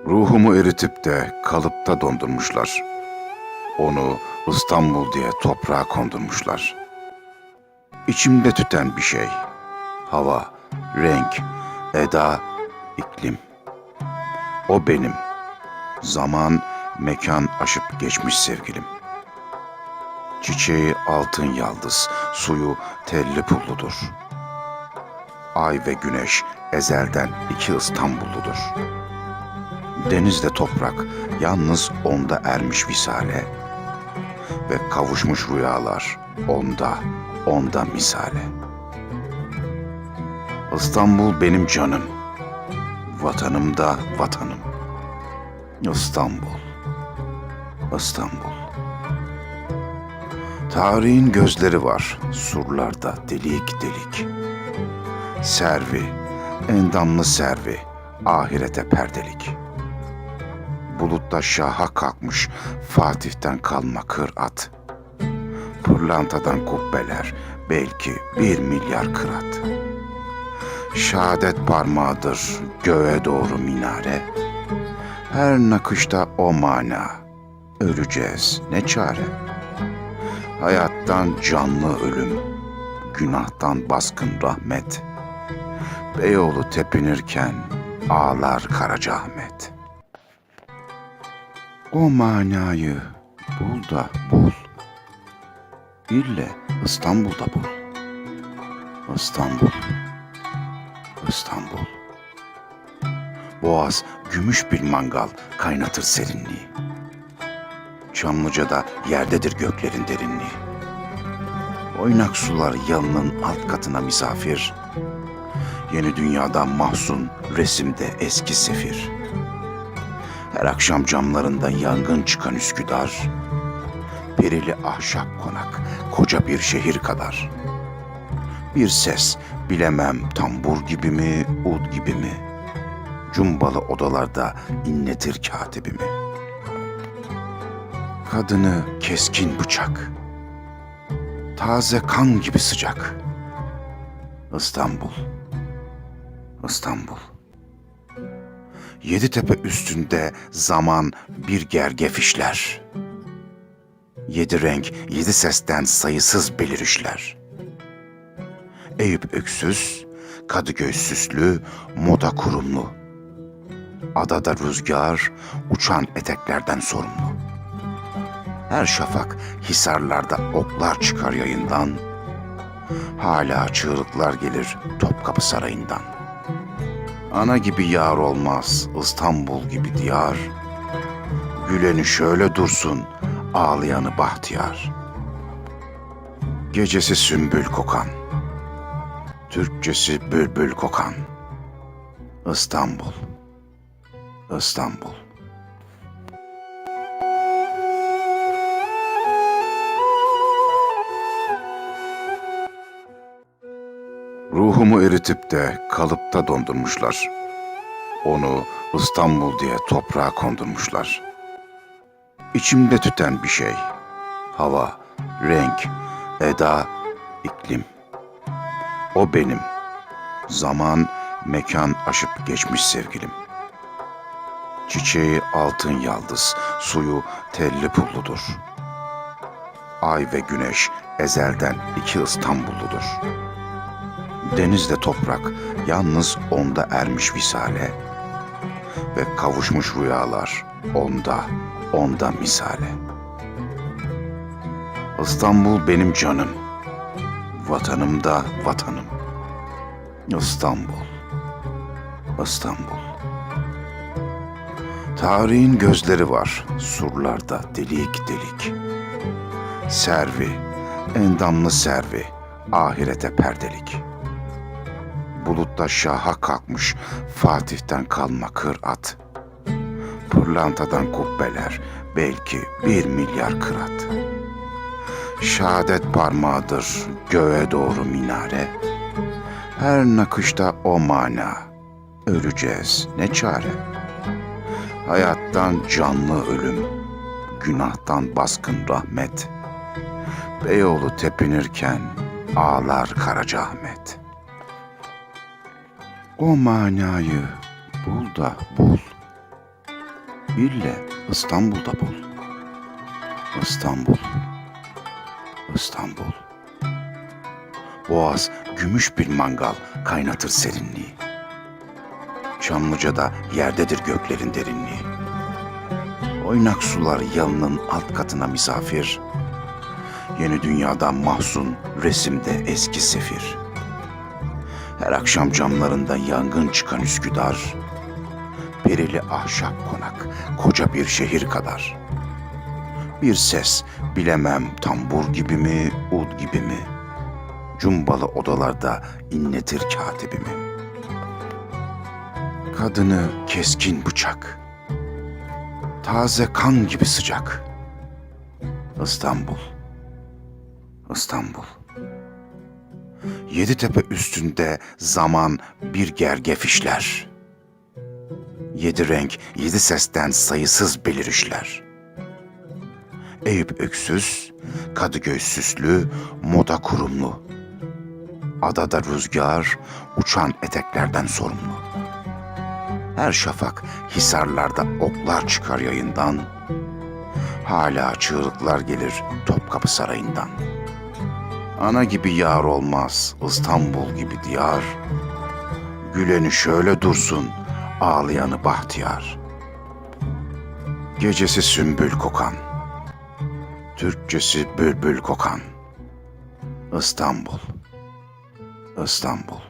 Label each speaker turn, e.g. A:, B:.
A: Ruhumu eritip de kalıpta dondurmuşlar. Onu İstanbul diye toprağa kondurmuşlar. İçimde tüten bir şey. Hava, renk, eda, iklim. O benim. Zaman, mekan aşıp geçmiş sevgilim. Çiçeği altın yaldız, suyu telli pulludur. Ay ve güneş ezelden iki İstanbulludur. Denizde toprak, yalnız onda ermiş visale ve kavuşmuş rüyalar onda misale. İstanbul benim canım, vatanım da vatanım. İstanbul, İstanbul. Tarihin gözleri var, surlarda delik delik. Servi, endamlı servi, ahirete perdelik. Bulutta şaha kalkmış Fatih'ten kalma kırat. Pırlantadan kubbeler, belki 1 milyar kırat. Şehadet parmağıdır göğe doğru minare. Her nakışta o mana, öleceğiz ne çare. Hayattan canlı ölüm, günahtan baskın rahmet. Beyoğlu tepinirken ağlar Karacaahmet. O manayı bul da bul. İlle İstanbul'da bul. İstanbul, İstanbul. Boğaz gümüş bir mangal kaynatır serinliği. Çamlıca'da yerdedir göklerin derinliği. Oynak sular yalının alt katına misafir. Yeni dünyada mahzun resimde eski sefir. Her akşam camlarında yangın çıkan Üsküdar. Perili ahşap konak koca bir şehir kadar. Bir ses bilemem tambur gibi mi ud gibi mi. Cumbalı odalarda inletir katibimi. Kadını keskin bıçak, taze kan gibi sıcak. İstanbul, İstanbul. Yeditepe üstünde zaman bir gergef işler. 7 renk, 7 sesten sayısız belirişler. Eyüp öksüz, Kadıköy süslü, moda kurumlu. Adada rüzgar, uçan eteklerden sorumlu. Her şafak hisarlarda oklar çıkar yayından. Hala çığlıklar gelir Topkapı Sarayı'ndan. Ana gibi yar olmaz İstanbul gibi diyar. Güleni şöyle dursun, ağlayanı bahtiyar. Gecesi sümbül kokan, Türkçesi bülbül kokan. İstanbul, İstanbul. Ruhumu eritip de kalıpta dondurmuşlar. Onu İstanbul diye toprağa kondurmuşlar. İçimde tüten bir şey. Hava, renk, eda, iklim. O benim. Zaman, mekan aşıp geçmiş sevgilim. Çiçeği altın yaldız, suyu telli pulludur. Ay ve güneş ezelden iki İstanbulludur. Denizde toprak, yalnız onda ermiş visale ve kavuşmuş rüyalar onda misale. İstanbul benim canım, vatanım da vatanım. İstanbul, İstanbul. Tarihin gözleri var, surlarda delik delik. Servi, endamlı servi, ahirete perdelik. Bulutta şaha kalkmış Fatih'ten kalma kırat. Pırlantadan kubbeler, belki 1 milyar kırat. Şehadet parmağıdır göğe doğru minare. Her nakışta o mana, öleceğiz ne çare. Hayattan canlı ölüm, günahtan baskın rahmet. Beyoğlu tepinirken ağlar Karacaahmet. O manayı bul da bul. İlle İstanbul'da bul. İstanbul, İstanbul. Boğaz gümüş bir mangal kaynatır serinliği. Çamlıca'da yerdedir göklerin derinliği. Oynak sular yalının alt katına misafir. Yeni dünyadan mahzun resimde eski sefir. Her akşam camlarında yangın çıkan Üsküdar. Perili ahşap konak koca bir şehir kadar. Bir ses bilemem tambur gibi mi, ud gibi mi? Cumbalı odalarda inletir katibimi. Kadını keskin bıçak, taze kan gibi sıcak. İstanbul, İstanbul. Yeditepe üstünde zaman bir gergef işler. Yedi renk, yedi sesten sayısız belirişler. Eyüp öksüz, Kadıköy süslü, moda kurumlu. Adada rüzgar, uçan eteklerden sorumlu. Her şafak hisarlarda oklar çıkar yayından. Hala çığlıklar gelir Topkapı Sarayı'ndan. Ana gibi yar olmaz İstanbul gibi diyar. Güleni şöyle dursun, ağlayanı bahtiyar. Gecesi sümbül kokan, Türkçesi bülbül kokan. İstanbul, İstanbul.